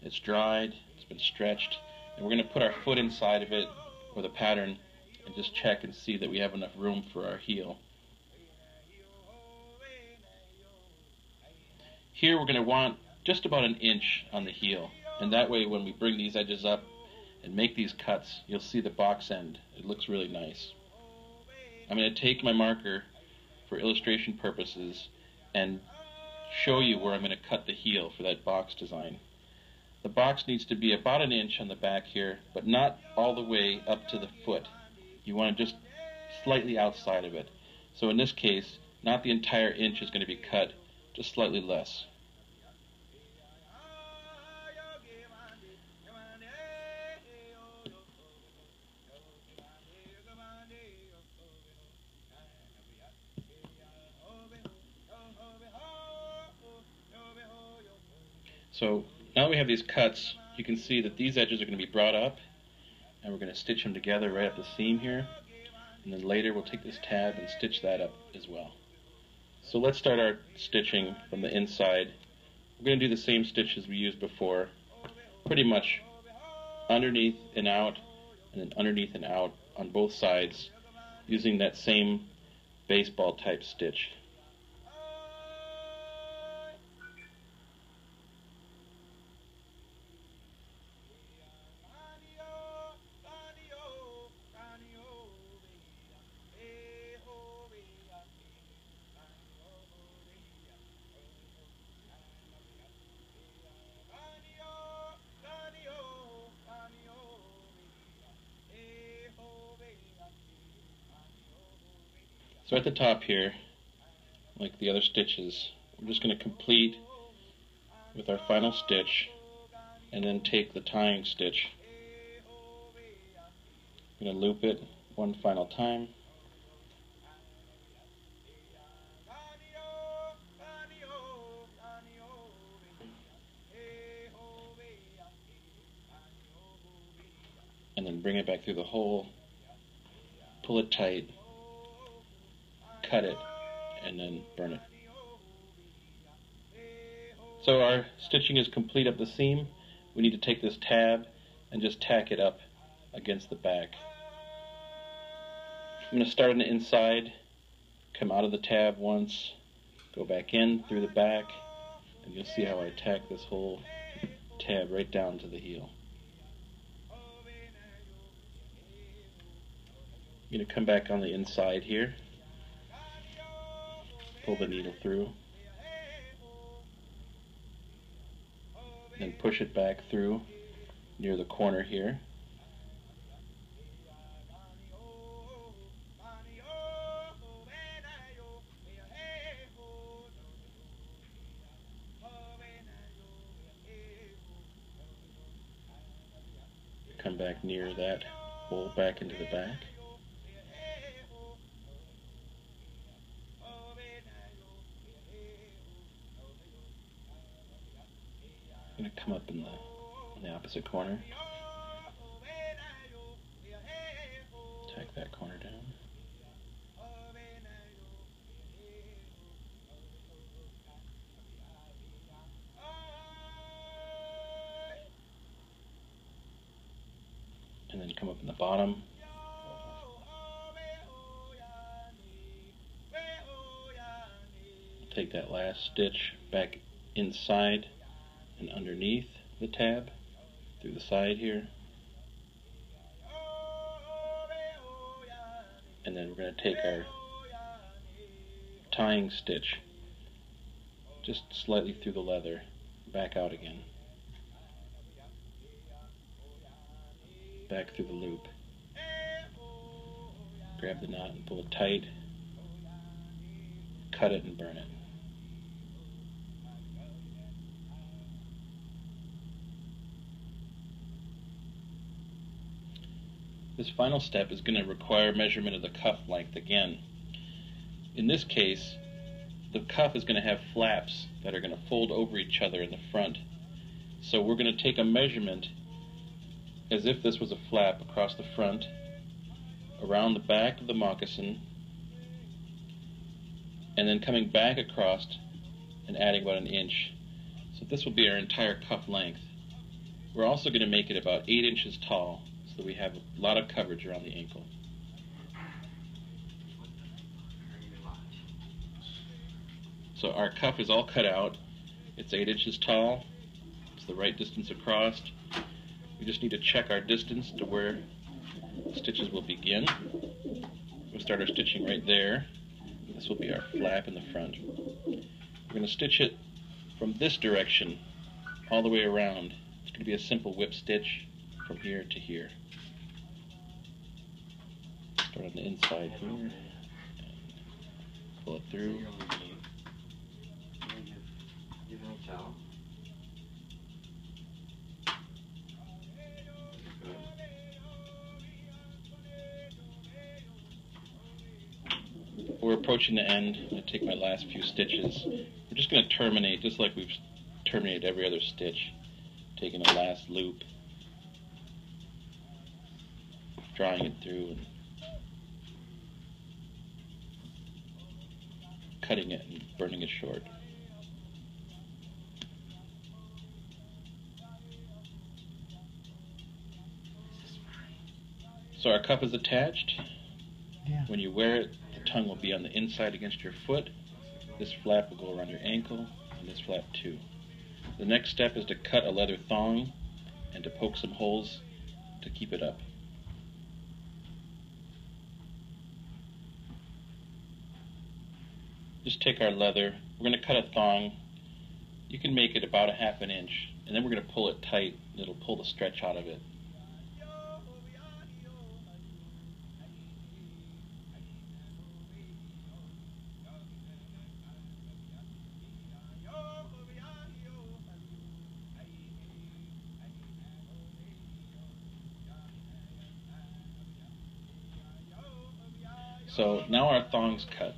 It's dried, it's been stretched, and we're going to put our foot inside of it, or the pattern, and just check and see that we have enough room for our heel. Here we're going to want just about an inch on the heel, and that way when we bring these edges up and make these cuts, you'll see the box end. It looks really nice. I'm going to take my marker for illustration purposes and show you where I'm going to cut the heel for that box design. The box needs to be about an inch on the back here, but not all the way up to the foot. You want to just slightly outside of it. So in this case, not the entire inch is going to be cut, just slightly less. So now we have these cuts, you can see that these edges are going to be brought up, and we're going to stitch them together right at the seam here, and then later we'll take this tab and stitch that up as well. So let's start our stitching from the inside. We're going to do the same stitches we used before, pretty much underneath and out, and then underneath and out on both sides, using that same baseball type stitch. So at the top here, like the other stitches, we're just going to complete with our final stitch and then take the tying stitch. I'm going to loop it one final time. And then bring it back through the hole, pull it tight, cut it, and then burn it. So our stitching is complete up the seam. We need to take this tab and just tack it up against the back. I'm going to start on the inside, come out of the tab once, go back in through the back, and you'll see how I tack this whole tab right down to the heel. I'm going to come back on the inside here, pull the needle through, then push it back through near the corner here. Come back near that hole back into the back. I'm going to come up in the opposite corner, tack that corner down. And then come up in the bottom. Take that last stitch back inside and underneath the tab through the side here, and then we're going to take our tying stitch just slightly through the leather, back out again, back through the loop, grab the knot and pull it tight, cut it and burn it. This final step is going to require measurement of the cuff length again. In this case, the cuff is going to have flaps that are going to fold over each other in the front. So we're going to take a measurement as if this was a flap across the front, around the back of the moccasin, and then coming back across and adding about an inch. So this will be our entire cuff length. We're also going to make it about 8 inches tall so that we have a lot of coverage around the ankle. So our cuff is all cut out. It's 8 inches tall. It's the right distance across. We just need to check our distance to where stitches will begin. We'll start our stitching right there. This will be our flap in the front. We're going to stitch it from this direction all the way around. It's going to be a simple whip stitch from here to here. Start on the inside here and pull it through. We're approaching the end. I'm going to take my last few stitches. We're just going to terminate just like we've terminated every other stitch. Taking a last loop, drawing it through, and cutting it and burning it short. So our cuff is attached. Yeah. When you wear it, the tongue will be on the inside against your foot. This flap will go around your ankle, and this flap too. The next step is to cut a leather thong and to poke some holes to keep it up. Just take our leather. We're going to cut a thong. You can make it about 1/2 inch, and then we're going to pull it tight, and it'll pull the stretch out of it. So now our thong's cut,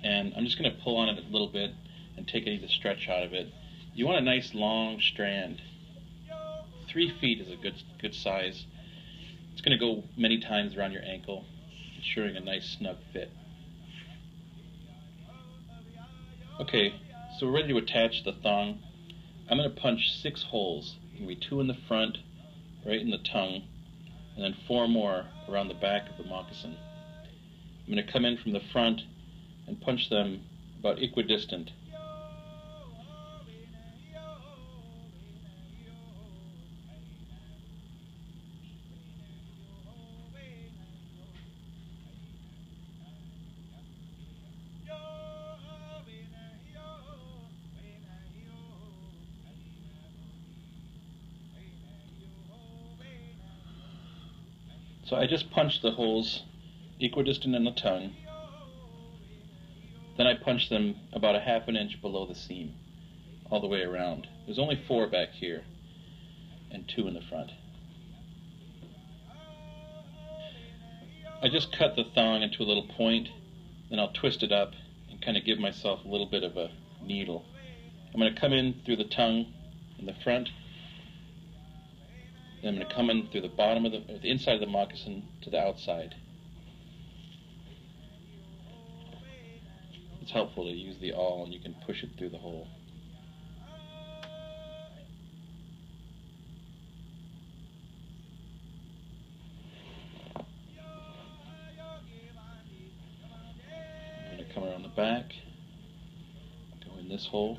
and I'm just going to pull on it a little bit and take any of the stretch out of it. You want a nice long strand. 3 feet is a good size. It's going to go many times around your ankle, ensuring a nice snug fit. Okay, so we're ready to attach the thong. I'm going to punch 6 holes. There's going to be 2 in the front, right in the tongue, and then 4 more around the back of the moccasin. I'm going to come in from the front and punch them about equidistant. So I just punched the holes equidistant in the tongue. Then I punch them about 1/2 inch below the seam, all the way around. There's only 4 back here, and 2 in the front. I just cut the thong into a little point, then I'll twist it up and kind of give myself a little bit of a needle. I'm going to come in through the tongue in the front, then I'm going to come in through the bottom of the inside of the moccasin to the outside. It's helpful to use the awl and you can push it through the hole. I'm going to come around the back, go in this hole.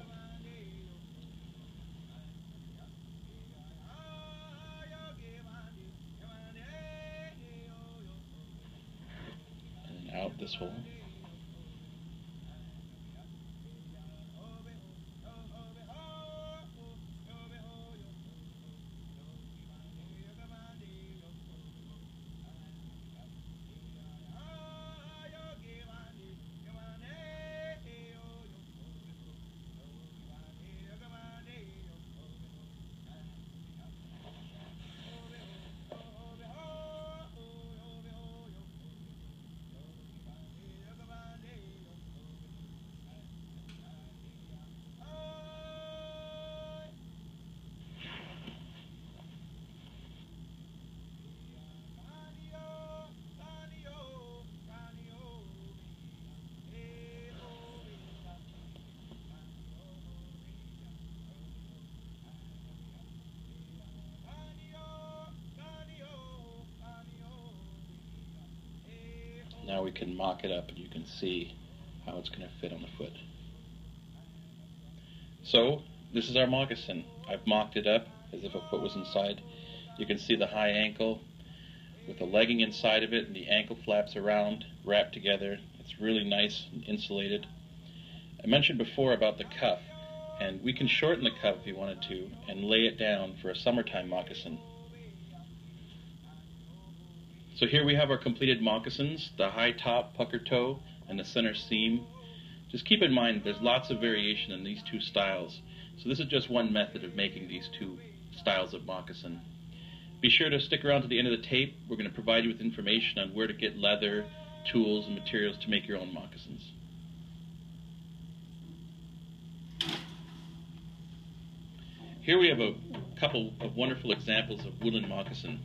And then out this hole. Now we can mock it up and you can see how it's going to fit on the foot. So this is our moccasin. I've mocked it up as if a foot was inside. You can see the high ankle with the legging inside of it and the ankle flaps around, wrapped together. It's really nice and insulated. I mentioned before about the cuff, and we can shorten the cuff if you wanted to and lay it down for a summertime moccasin. So here we have our completed moccasins, the high top pucker toe and the center seam. Just keep in mind there's lots of variation in these two styles. So this is just one method of making these two styles of moccasin. Be sure to stick around to the end of the tape. We're going to provide you with information on where to get leather, tools, and materials to make your own moccasins. Here we have a couple of wonderful examples of woolen moccasin.